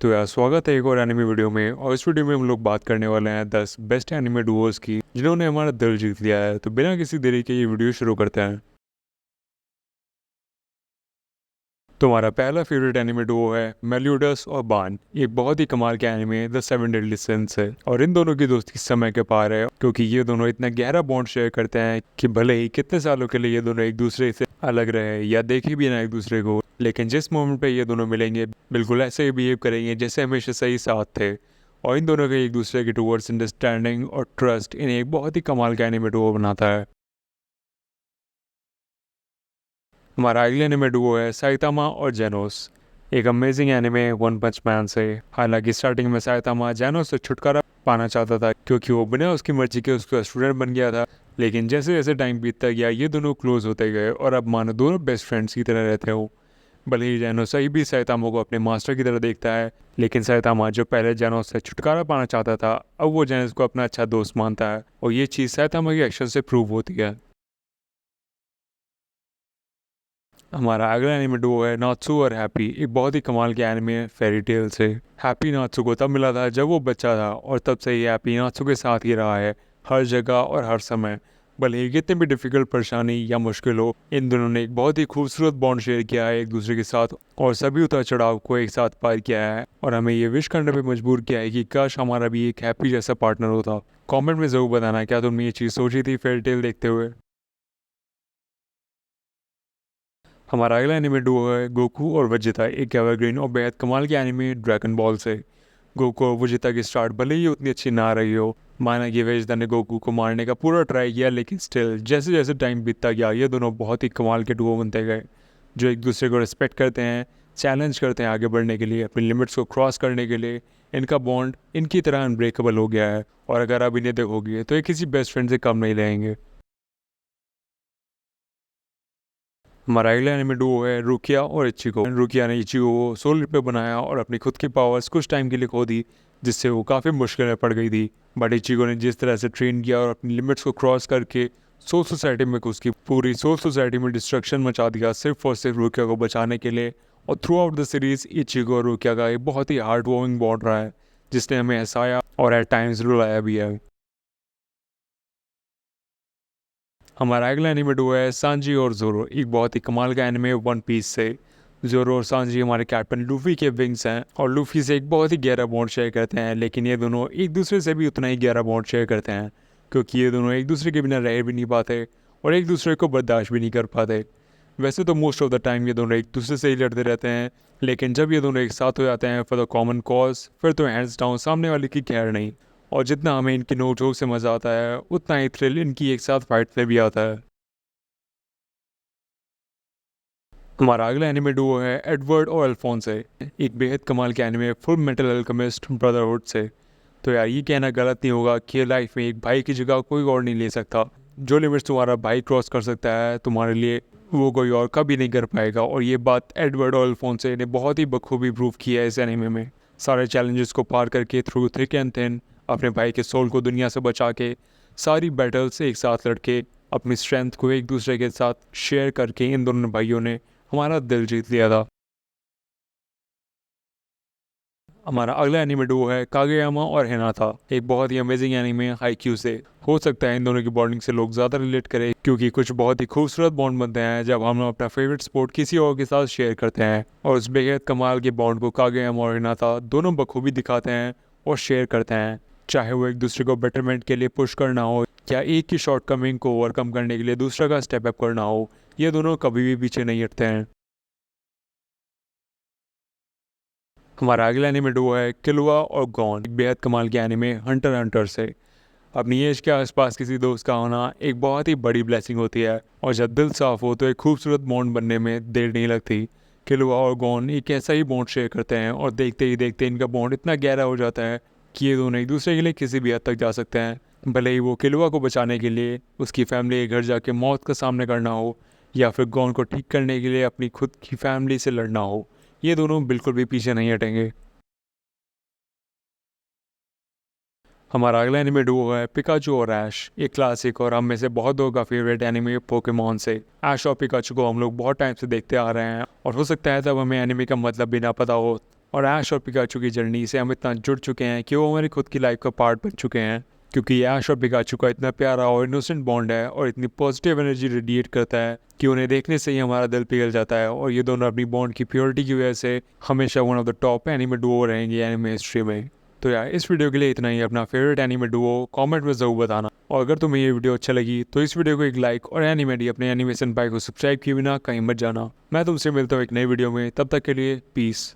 तो यार स्वागत है एक और एनिमे वीडियो में। और इस वीडियो में हम लोग बात करने वाले हैं 10 बेस्ट एनिमे डुओज की जिन्होंने हमारा दिल जीत लिया है। तो बिना किसी देरी के ये वीडियो शुरू करते हैं। तो हमारा पहला फेवरेट एनिमे डुओ है मेलियोडस और बान। ये बहुत ही कमाल के anime the seven deadly since है और इन दोनों की दोस्ती समय के पार है, क्योंकि ये दोनों इतना गहरा बॉन्ड शेयर करते हैं कि भले ही कितने सालों के लिए ये दोनों एक दूसरे से अलग रहे या देखे भी ना एक दूसरे को, लेकिन जिस मोमेंट पे ये दोनों मिलेंगे बिल्कुल ऐसे ही बिहेव करेंगे जैसे हमेशा सही साथ थे। और इन दोनों के एक दूसरे के टूवर्ड्स अंडरस्टैंडिंग और ट्रस्ट इन्हें एक बहुत ही कमाल का एनिमे डुओ बनाता है। हमारा अगला एनिमे डुओ है साइतामा और जेनोस। एक अमेजिंग एनिमे वन पंच मैन से। हालांकि स्टार्टिंग में साइतामा जेनोस से छुटकारा पाना चाहता था क्योंकि वो बिना उसकी मर्जी के उसका स्टूडेंट बन गया था, लेकिन जैसे जैसे टाइम बीतता गया ये दोनों क्लोज होते गए और अब मानो दोनों बेस्ट फ्रेंड्स की तरह रहते हो। भले ही जेनोस सही भी साइतामा को अपने मास्टर की तरह देखता है, लेकिन साइतामा जो पहले जेनोस से छुटकारा पाना चाहता था अब वो जेनोस को अपना अच्छा दोस्त मानता है और ये चीज़ साइतामा के एक्शन से प्रूव होती है। हमारा अगला एनिमे डुओ है नात्सु और हैप्पी। एक बहुत ही कमाल के एनिमे है फेरी टेल से। हैप्पी नात्सु को तब मिला था जब वो बच्चा था और तब से ही हैप्पी नात्सु के साथ ही रहा है, हर जगह और हर समय। भले ही कितनी भी डिफिकल्ट परेशानी या मुश्किल हो, इन दोनों ने एक बहुत ही खूबसूरत बॉन्ड शेयर किया है एक दूसरे के साथ और सभी उतार चढ़ाव को एक साथ पार किया है और हमें ये विश करने पर मजबूर किया है कि काश हमारा भी एक हैप्पी जैसा पार्टनर होता। कमेंट में ज़रूर बताना क्या तुमने ये चीज़ सोची थी फेरी टेल देखते हुए। हमारा अगला एनिमे डुओ है गोकू और वजिता। एक एवरग्रीन और बेहद कमाल के एनिमे ड्रैगन बॉल से। गोकू और वजिता की स्टार्ट भले ही उतनी अच्छी ना रही हो, माना कि वेजिता ने गोकू को मारने का पूरा ट्राई किया, लेकिन स्टिल जैसे जैसे टाइम बीतता गया ये दोनों बहुत ही कमाल के डुओ बनते गए जो एक दूसरे को रिस्पेक्ट करते हैं, चैलेंज करते हैं आगे बढ़ने के लिए, अपनी लिमिट्स को क्रॉस करने के लिए। इनका बॉन्ड इनकी तरह अनब्रेकेबल हो गया है और अगर आप इन्हें देखोगे तो ये किसी बेस्ट फ्रेंड से कम नहीं रहेंगे। हमारा अगला एनिमे डुओ है रुकिया और इचिको। रुकिया ने इचिको को सोल रिप पे बनाया और अपनी खुद की पावर्स कुछ टाइम के लिए खो दी, जिससे वो काफ़ी मुश्किल में पड़ गई थी। बट इचिको ने जिस तरह से ट्रेन किया और अपनी लिमिट्स को क्रॉस करके सोल सोसाइटी में उसकी पूरी सोल सोसाइटी में डिस्ट्रक्शन मचा दिया सिर्फ और सिर्फ रुकिया को बचाने के लिए। और थ्रू आउट द सीरीज इचिको और रुकिया का एक बहुत ही हार्ट वार्मिंग बॉन्ड रहा है जिसने हमें हंसाया और एट टाइम्स रुलाया भी है। हमारा अगला एनिमे डुओ है सांजी और जोरो। एक बहुत ही कमाल का एनिमे वन पीस से। जोरो और सांजी हमारे कैप्टन लूफी के विंग्स हैं और लूफी से एक बहुत ही गहरा बॉन्ड शेयर करते हैं, लेकिन ये दोनों एक दूसरे से भी उतना ही गहरा बॉन्ड शेयर करते हैं क्योंकि ये दोनों एक दूसरे के बिना रह भी नहीं पाते और एक दूसरे को बर्दाश्त भी नहीं कर पाते। वैसे तो मोस्ट ऑफ द टाइम ये दोनों एक दूसरे से ही लड़ते रहते हैं, लेकिन जब ये दोनों एक साथ हो जाते हैं फॉर द कॉमन कॉज फिर तो हैंड्स डाउन सामने वाले की खैर नहीं। और जितना हमें इनकी नोक-झोंक से मज़ा आता है उतना ही थ्रिल इनकी एक साथ फाइट में भी आता है। हमारा अगला एनिमे डुओ है एडवर्ड और अल्फोंसे। एक बेहद कमाल के anime full metal alchemist brotherhood से। तो यार ये कहना गलत नहीं होगा कि लाइफ में एक भाई की जगह कोई और नहीं ले सकता। जो लिमिट्स तुम्हारा भाई क्रॉस कर सकता है तुम्हारे लिए वो कोई और कभी नहीं कर पाएगा, और ये बात एडवर्ड और अल्फोंसे ने बहुत ही बखूबी प्रूव किया है इस एनिमे में। सारे चैलेंजेस को पार करके थ्रू थिक एंड थिन अपने भाई के सोल को दुनिया से बचा के सारी बैटल्स एक साथ लड़के अपनी स्ट्रेंथ को एक दूसरे के साथ शेयर करके इन दोनों भाइयों ने हमारा दिल जीत लिया था। हमारा अगला एनिमे डुओ है कागेयामा और हिनाता। एक बहुत ही अमेजिंग एनिमे हाईक्यू से। हो सकता है इन दोनों की बॉन्डिंग से लोग ज़्यादा रिलेट करें क्योंकि कुछ बहुत ही खूबसूरत बॉन्ड बनते हैं जब हम अपना फेवरेट स्पोर्ट किसी और के साथ शेयर करते हैं, और उस बेहद कमाल के बॉन्ड को कागेयामा और हिनाता दोनों बखूबी दिखाते हैं और शेयर करते हैं। चाहे वो एक दूसरे को बेटरमेंट के लिए पुश करना हो या एक की शॉर्टकमिंग को ओवरकम करने के लिए दूसरा का स्टेप अप करना हो, ये दोनों कभी भी पीछे नहीं हटते हैं। हमारा अगला एनिमे डुओ है किलुआ और गॉन। एक बेहद कमाल के एनिमे हंटर हंटर से। अपनी एज के आसपास किसी दोस्त का होना एक बहुत ही बड़ी ब्लेसिंग होती है और जब दिल साफ हो तो एक खूबसूरत बॉन्ड बनने में देर नहीं लगती। किलुआ और गॉन एक ऐसा ही बॉन्ड शेयर करते हैं और देखते ही देखते इनका बॉन्ड इतना गहरा हो जाता है कि ये दोनों एक दूसरे के लिए किसी भी हद तक जा सकते हैं। भले ही वो किलुआ को बचाने के लिए उसकी फैमिली के घर जाके मौत का सामना करना हो या फिर गॉन को ठीक करने के लिए अपनी खुद की फैमिली से लड़ना हो, ये दोनों बिल्कुल भी पीछे नहीं हटेंगे। हमारा अगला एनिमे डुओ है पिकाचू और ऐश। एक क्लासिक और हम में से बहुत लोगों का फेवरेट एनिमे पोकेमॉन से। ऐश और पिकाचू को हम लोग बहुत टाइम से देखते आ रहे हैं और हो सकता है तब हमें एनिमे का मतलब भी ना पता हो और ऐश और पिकाचू की जर्नी से हम इतना जुड़ चुके हैं कि वो हमारी खुद की लाइफ का पार्ट बन चुके हैं, क्योंकि ऐश और पिकाचू का इतना प्यारा और इनोसेंट बॉन्ड है और इतनी पॉजिटिव एनर्जी रेडिएट करता है कि उन्हें देखने से ही हमारा दिल पिघल जाता है। और ये दोनों अपनी बॉन्ड की प्योरिटी की वजह से हमेशा one of the top anime Duo रहेंगे एनिमे हिस्ट्री में। तो यार इस वीडियो के लिए इतना ही। अपना फेवरेट एनिमे डुओ कमेंट में ज़रूर बताना, और अगर तुम्हें ये वीडियो अच्छा लगी तो इस वीडियो को एक लाइक और एनिमेडी अपने एनिमेशन भाई को सब्सक्राइब किए बिना कहीं मत जाना। मैं तुमसे मिलता हूँ एक नई वीडियो में, तब तक के लिए पीस।